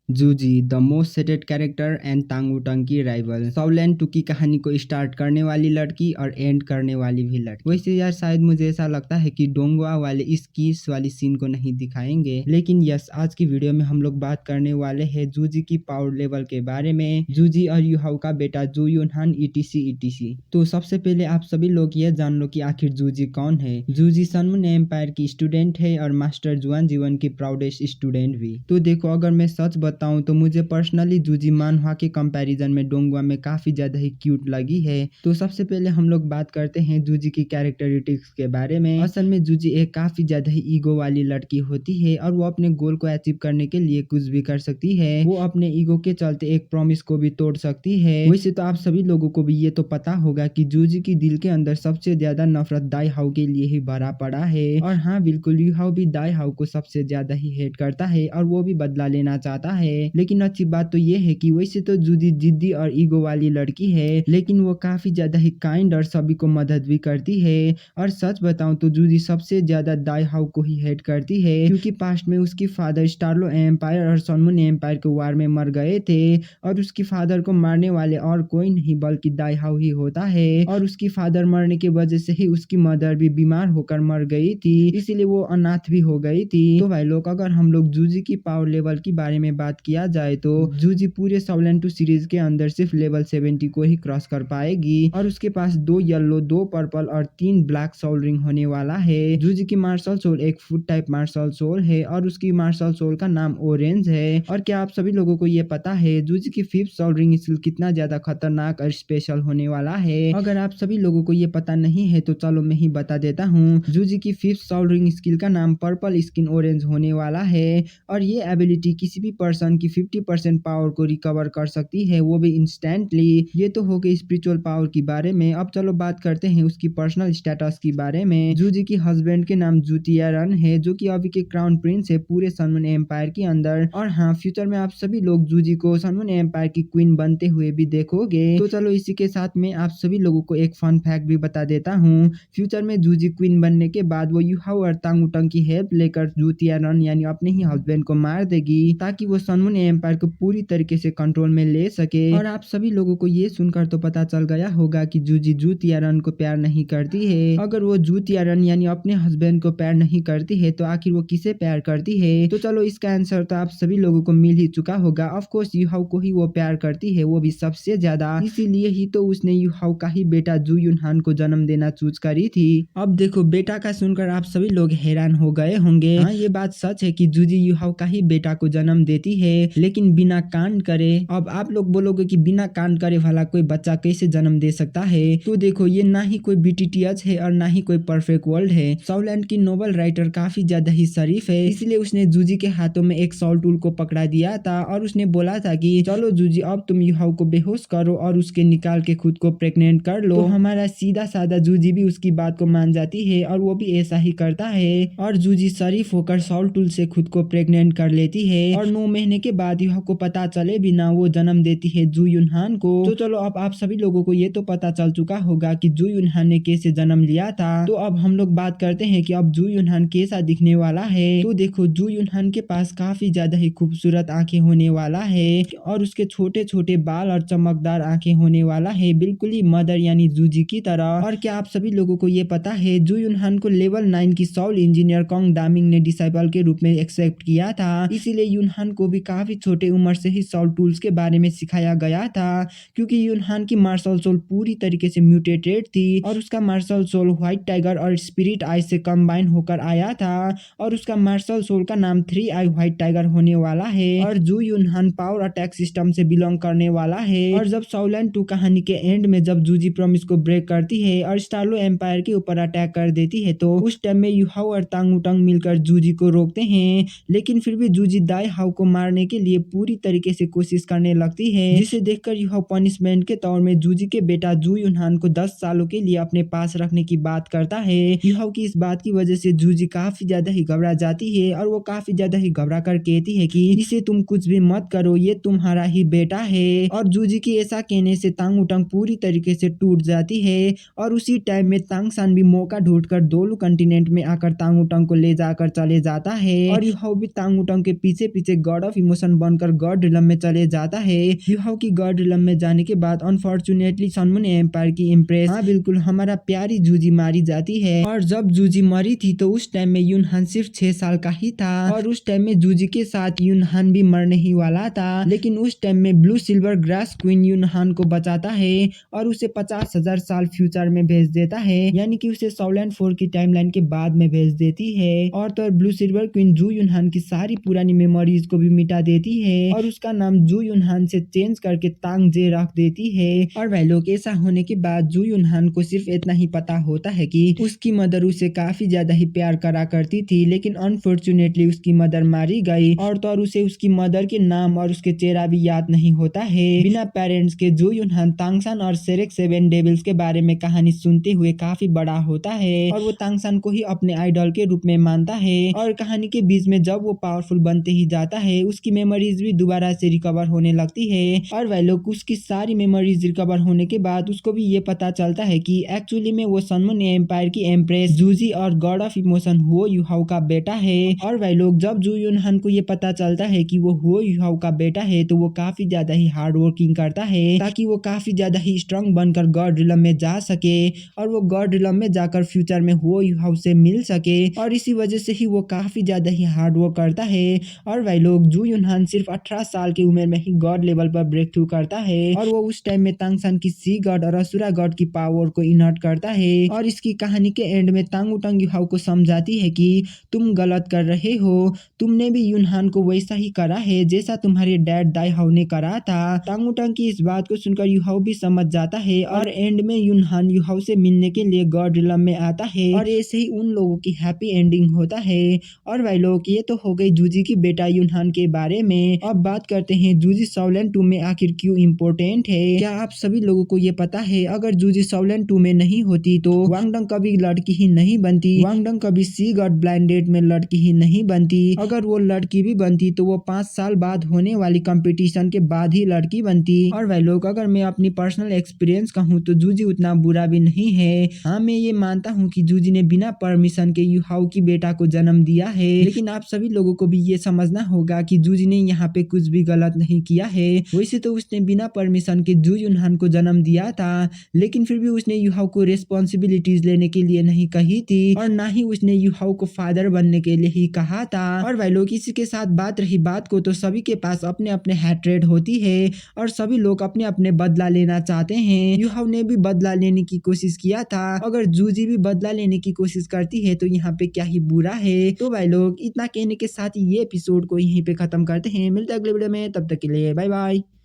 जूजी the most hated character and तांगुटंग की rival. साउलैंड to की कहानी को स्टार्ट करने वाली लड़की और एंड करने वाली भी लड़की। वैसे यार शायद मुझे ऐसा लगता है कि डोंगवा वाले इस किस वाली सीन को नहीं दिखाएंगे, लेकिन यस आज की वीडियो में हम लोग बात करने वाले हैं जूजी की पावर लेवल के बारे में, जूजी और यूहाओ का बेटा जू युनहान ईटीसी। तो सबसे पहले आप सभी लोग ये जान लो कि आखिर जूजी कौन है। जूजी सनमून एम्पायर की स्टूडेंट है और मास्टर जुआन जीवन की प्राउडेस्ट स्टूडेंट भी। तो देखो अगर मैं सच बताऊं तो मुझे पर्सनली जूजी मानहवा के कंपैरिजन में डोंगवा में काफी ज्यादा ही क्यूट लगी है। तो सबसे पहले हम लोग बात करते हैं जूजी की कैरेक्टरिस्टिक्स के बारे में। असल में जूजी एक काफी ज्यादा ही ईगो वाली लड़की होती है और वो अपने गोल को अचीव करने के लिए कुछ भी कर सकती है। वो अपने ईगो के चलते एक प्रॉमिस को भी तोड़ सकती है। वैसे तो आप सभी लोगों को भी ये तो पता होगा कि जूजी की दिल के अंदर सबसे ज्यादा नफरत दाई हाउ के लिए ही भरा पड़ा है। और हाँ बिल्कुल यूहाओ भी दाई हाउ को सबसे ज्यादा ही हेट करता है और वो भी बदला लेना चाहता है। लेकिन अच्छी बात तो ये है कि वैसे तो जूजी जिद्दी और ईगो वाली लड़की है, लेकिन वो काफी ज्यादा ही काइंड और सभी को मदद भी करती है। और सच बताऊं तो जूजी सबसे ज्यादा दाई हाउ को ही हेट करती है, क्योंकि पास्ट में उसकी फादर स्टारलो एम्पायर और सनमून एम्पायर के वार में मर गए थे और उसकी फादर को मारने वाले और कोई नहीं बल्कि दाई हाउ ही होता है। और उसकी फादर मरने की वजह से ही उसकी मदर भी बीमार होकर मर गई थी, इसीलिए वो अनाथ भी हो गई थी। तो भाई लोग अगर हम लोग जूजी की पावर लेवल के बारे में बात किया जाए तो जूजी पूरे साउलैंड 2 सीरीज के अंदर सिर्फ लेवल 70 को ही क्रॉस कर पाएगी और उसके पास 2 येलो 2 पर्पल और 3 ब्लैक सोल रिंग होने वाला है। जूजी की मार्शल सोल एक फुट टाइप मार्शल सोल है और उसकी मार्शल सोल का नाम ऑरेंज है। और क्या आप सभी लोगों को ये पता है जूजी की 5th सोल रिंग स्किल कितना ज्यादा खतरनाक और स्पेशल होने वाला है? अगर आप सभी लोगों को ये पता नहीं है तो चलो मैं ही बता देता हूँ। जूजी की 5th सोल रिंग स्किल का नाम पर्पल स्किन ऑरेंज होने वाला है और ये एबिलिटी किसी भी पर्सन की 50% पावर को रिकवर कर सकती है, वो भी इंस्टेंटली। ये तो हो गई स्पिरिचुअल पावर के बारे में। अब चलो बात करते हैं उसकी पर्सनल स्टेटस के बारे में। जूजी की हस्बैंड के नाम जूतियारन है, जो कि अभी के क्राउन प्रिंस है पूरे सनमून एम्पायर के अंदर। और हाँ फ्यूचर में आप सभी लोग जूजी को सनमून एम्पायर की क्वीन बनते हुए भी देखोगे। तो चलो इसी के साथ में आप सभी लोगों को एक फन फैक्ट भी बता देता हूँ। फ्यूचर में जूजी क्वीन बनने के बाद वो यूहाओ और तांगुटंग की हेल्प लेकर जूतियारन यानी अपने ही हस्बैंड को मार देगी, ताकि वो सनमून एम्पायर को पूरी तरीके से कंट्रोल में ले सके। और आप सभी लोगों को ये सुनकर तो पता चल गया होगा कि जूजी जूतियारन को प्यार नहीं करती है। अगर वो जूतियारन यानी अपने हस्बैंड को प्यार नहीं करती है तो आखिर वो किसे प्यार करती है? तो चलो इसका आंसर तो आप सभी लोगों को मिल ही चुका होगा। ऑफ कोर्स यूहाओ को ही वो प्यार करती है, वो भी सबसे ज्यादा। इसीलिए ही तो उसने यूहाओ का ही बेटा जू युनहान को जन्म देना चूज करी थी। अब देखो बेटा का सुनकर आप सभी लोग हैरान हो गए होंगे। हाँ ये बात सच है कि जूजी यूहाओ का ही बेटा को जन्म देती है, लेकिन बिना कांड करे। अब आप लोग बोलोगे कि बिना कांड करे वाला कोई बच्चा कैसे जन्म दे सकता है? तो देखो ये ना ही कोई बीटीटीएच है और ना ही कोई परफेक्ट वर्ल्ड है। साउलैंड की नोबल राइटर काफी ज्यादा ही शरीफ है, इसलिए उसने जूजी के हाथों में एक सॉल टूल को पकड़ा दिया था और उसने बोला था कि चलो जूजी अब तुम यूहाओ को बेहोश करो और उसके निकाल के खुद को प्रेग्नेंट कर लो। तो हमारा सीधा साधा जूजी भी उसकी बात को मान जाती है और वो भी ऐसा ही करता है और जूजी शरीफ होकर सॉल टूल से खुद को प्रेग्नेंट कर लेती है और 9 महीने के बाद यूहाओ को पता चले बिना वो जन्म देती है जू युनहान को। तो चलो अब आप सभी लोगों को ये तो पता चल चुका होगा कि जू युनहान ने कैसे जन्म लिया था। तो अब हम लोग बात करते हैं कि अब जू युनहान कैसा दिखने वाला है। तो देखो जू युनहान के पास काफी ज्यादा ही खूबसूरत आंखें होने वाला है और उसके छोटे छोटे बाल और चमकदार आंखें होने वाला है, बिल्कुल ही मदर यानी जूजी की तरह। और क्या आप सभी लोगों को ये पता है जू युनहान को लेवल 9 की सोल इंजीनियर कोंग डामिंग ने डिसाइपल के रूप में एक्सेप्ट किया था, इसीलिए युनहान को भी काफी छोटे उम्र से ही सोल टूल्स के बारे में सिखाया गया था, क्योंकि युनहान की मार्शल सोल पूरी तरीके से म्यूटेटेड थी और उसका मार्शल सोल व्हाइट टाइगर और स्पिरिट आई से कंबाइन होकर आया था और उसका मार्शल सोल का नाम 3 आई व्हाइट टाइगर होने वाला है। और जू युनहान पावर अटैक सिस्टम से बिलोंग करने वाला है। और जब साउलैंड 2 कहानी के एंड में जब जूजी प्रॉमिस को ब्रेक करती है और स्टारलो एम्पायर के ऊपर अटैक कर देती है तो उस टाइम में यूहाओ और तांगुटंग मिलकर जूजी को रोकते हैं, लेकिन फिर भी जूजी दाई हाउ को मारने के लिए पूरी तरीके से कोशिश करने लगती है, जिसे देखकर यूहाओ पनिशमेंट के तौर में जूजी के बेटा जू युनहान को 10 सालों के लिए अपने पास रखने की बात करता है। यूहाओ की इस बात की वजह से जूजी काफी ज्यादा ही घबरा जाती है और वो काफी ज्यादा ही घबरा कर कहती है कि इसे तुम कुछ भी मत करो, ये तुम्हारा ही बेटा है। और जूजी की ऐसा कहने से तांगुटंग पूरी तरीके से टूट जाती है और उसी टाइम में तांगसान भी मौका ढूंढकर दोलू कंटिनेंट में आकर तांगुटंग को ले जाकर चले जाता है और यूहाओ भी तांगुटंग के पीछे पीछे गॉड ऑफ ऑफ इमोशन बनकर गॉड रिलम में चले जाता है। युहाओ की गॉड रिलम में जाने के बाद अनफॉर्चुनेटली सनमून एम्पायर की इम्प्रेस, हाँ बिल्कुल हमारा प्यारी जूजी मारी जाती है। और जब जूजी मरी थी तो उस टाइम में यूनहान सिर्फ 6 साल का ही था और उस टाइम में जूजी के साथ यूनहान भी मरने ही वाला था। लेकिन उस टाइम में ब्लू सिल्वर ग्रास क्वीन यूनहान को बचाता है और उसे 50,000 साल फ्यूचर में भेज देता है, यानी कि उसे सॉवलैंड 4 की टाइमलाइन के बाद में भेज देती है। और तो ब्लू सिल्वर क्वीन जू यूनहान की सारी पुरानी मेमोरीज को भी मिटा देती है और उसका नाम जू यूनहान से चेंज करके तांग जे रख देती है। और भाई लोग ऐसा होने के बाद जू यूनहान को सिर्फ इतना ही पता होता है कि उसकी मदर उसे काफी ज्यादा ही प्यार करा करती थी, लेकिन अनफॉर्चुनेटली उसकी मदर मारी गई और तो उसे उसकी मदर के नाम और उसके चेहरा भी याद नहीं होता है। बिना पेरेंट्स के जू यूनहान तांगसान और सेरेक 7 डेविल्स के बारे में कहानी सुनते हुए काफी बड़ा होता है और वो तांगसान को ही अपने आइडल के रूप में मानता है। और कहानी के बीच में जब वो पावरफुल बनते ही जाता है उसकी मेमोरीज भी दोबारा से रिकवर होने लगती है और वह लोग उसकी सारी मेमोरीज रिकवर होने के बाद उसको भी ये पता चलता है कि एक्चुअली में वो सनमून एम्पायर की एम्प्रेस जूजी और गॉड ऑफ इमोशन हुओ युहाओ का बेटा है। और वह लोग जब जू यूनहान को ये पता चलता है कि वो हुओ युहाओ का बेटा है तो वो काफी ज्यादा ही हार्ड वर्किंग करता है ताकि वो काफी ज्यादा ही स्ट्रांग बनकर गॉड रिलम में जा सके और वो गॉड रिलम में जाकर फ्यूचर में हुओ युहाओ से मिल सके। और इसी वजह से ही वो काफी ज्यादा ही हार्ड वर्क करता है। और वह लोग जू यूनहान सिर्फ 18 साल की उम्र में ही गॉड लेवल पर ब्रेक थ्रू करता है और वो उस टाइम में तांगसान की सी गॉड और असुरा गॉड की पावर को इनहर्ट करता है। और इसकी कहानी के एंड में तांगुटांग युहाओ को समझाती है कि तुम गलत कर रहे हो, तुमने भी यूनहान को वैसा ही करा है जैसा तुम्हारे डैड दाई हाउ ने करा था। तांगुटांग की इस बात को सुनकर युहाओ भी समझ जाता है और एंड में यूनहान युहाओ से मिलने के लिए गॉड रिलम में आता है और ऐसे ही उन लोगों की हैप्पी एंडिंग होता है। और भाई लोग ये तो हो गई जूजी की बेटा यूनहान के बारे में। अब बात करते हैं जूजी सॉवलैंड 2 में आखिर क्यों इम्पोर्टेंट है। क्या आप सभी लोगों को ये पता है अगर जूजी सॉवलैंड 2 में नहीं होती तो वांगडंग कभी लड़की ही नहीं बनती, वांगडंग कभी सी गॉड ब्लाइंड डेट में लड़की ही नहीं बनती। अगर वो लड़की भी बनती तो वो 5 साल बाद होने वाली कंपटीशन के बाद ही लड़की बनती। और भाई लोग अगर मैं अपनी पर्सनल एक्सपीरियंस कहूँ तो जूजी उतना बुरा भी नहीं है। हाँ मैं ये मानता हूँ कि जूजी ने बिना परमिशन के युहाओ की बेटा को जन्म दिया है, लेकिन आप सभी लोगों को भी ये समझना होगा कि जूजी ने यहाँ पे कुछ भी गलत नहीं किया है। वैसे तो उसने बिना परमिशन के जू यूनहान को जन्म दिया था, लेकिन फिर भी उसने युहाओ को रिस्पॉन्सिबिलिटीज लेने के लिए नहीं कही थी और ना ही उसने युहाओ को फादर बनने के लिए ही कहा था। और भाई लोग इसी के साथ बात रही बात को तो सभी के पास अपने अपने हैट्रेड होती है और सभी लोग अपने अपने बदला लेना चाहते हैं। युहाओ ने भी बदला लेने की कोशिश किया था, अगर जूजी भी बदला लेने की कोशिश करती है तो यहाँ पे क्या ही बुरा है। तो भाई लोग इतना कहने के साथ ये एपिसोड को यहीं पे खत्म करते हैं। मिलते हैं अगले वीडियो में, तब तक के लिए बाय बाय।